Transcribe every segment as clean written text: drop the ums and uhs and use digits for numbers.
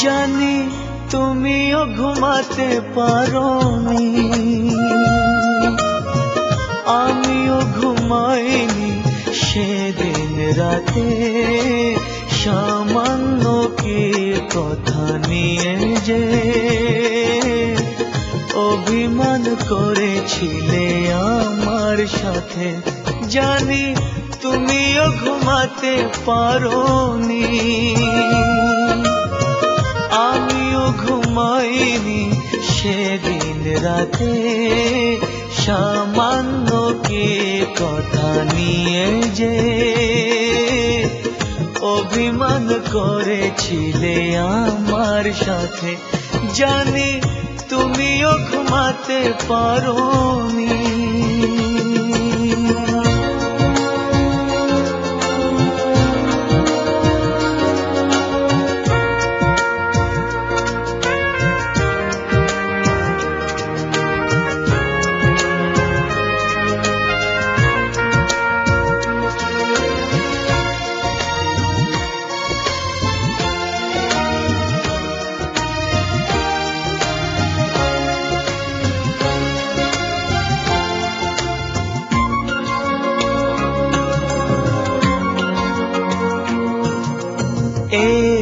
জানি তুমিও ঘুমাতে পারোনি, আমিও ঘুমাইনি সেদিন রাতে। সামান্য কি কথা নিয়ে যে অভিমান করেছিলে আমার সাথে। জানি তুমিও ঘুমাতে পারোনি, আমিও ঘুমাইনি সেদিন রাতে। সামান্য কি কথা নিয়ে যে অভিমান করেছিলে আমার সাথে। জানি তুমিও ঘুমাতে পারোনি।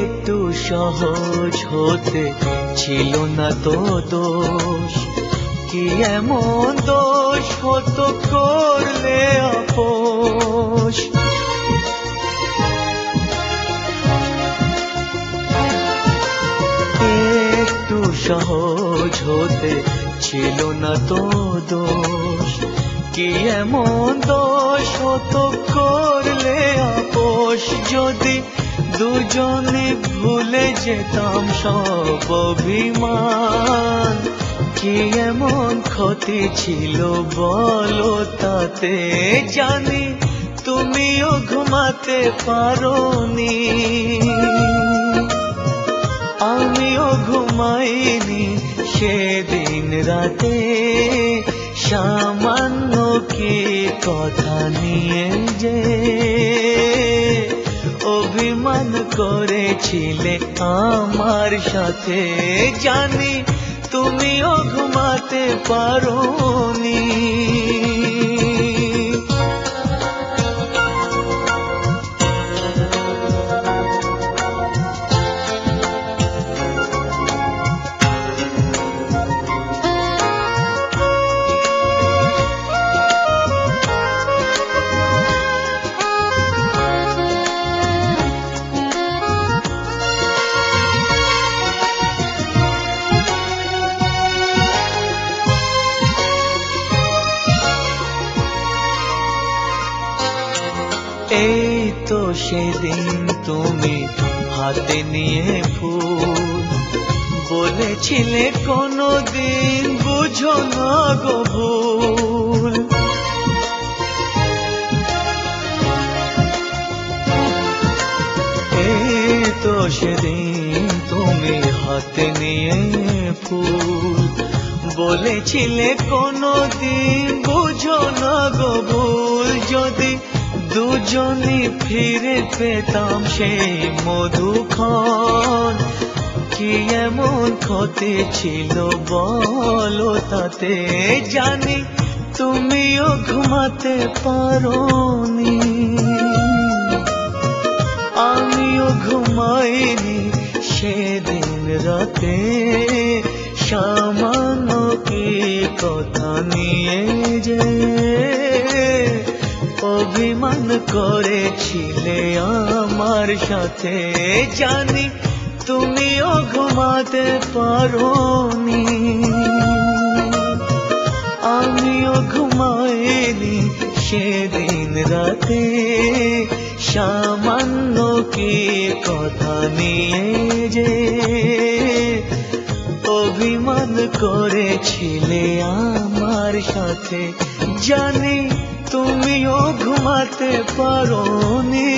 একটু সহজ হতে ছিল না তো দোষ, কি এমন দোষ হতো করলে আপোষ। একটু সহজ হতে ছিল না তো দোষ, কি এমন দোষ হতো করলে আপোষ। যদি দুজনে ভুলে যেতাম সব অভিমান, কি এমন ক্ষতি ছিল বলো তাতে। জানি তুমিও ঘুমাতে পারোনি, আমিও ঘুমাইনি সেদিন রাতে। সামান্য কি কথা নিয়ে যে অভিমান করেছিলে আমার সাথে। জানি তুমিও ঘুমাতে পারোনি। এই তো সেদিন তুমি হাতে নিয়ে ফুল, বলেছিলে কোনোদিন বুঝো না গো ভুল। এই তো সেদিন তুমি হাতে নিয়ে ফুল, বলেছিলে কোনোদিন বুঝো না গো ভুল। যদি দুজনে ফিরে পেতাম সেই মধুক্ষণ, কি এমন ক্ষতি ছিল বলো তাতে। জানি তুমিও ঘুমাতে পারোনি, আমিও ঘুমাইনি সেদিন রাতে। সামান্য কি কথা নিয়ে যে অভিমান করেছিলে আমার সাথে। জানি তুমিও ঘুমাতে পারোনি, আমিও ঘুমাইনি সেদিন রাতে। সামান্য কি কথা নিয়ে যে অভিমান করেছিলে আমার সাথে। জানি তুমিও ঘুমাতে পারোনি।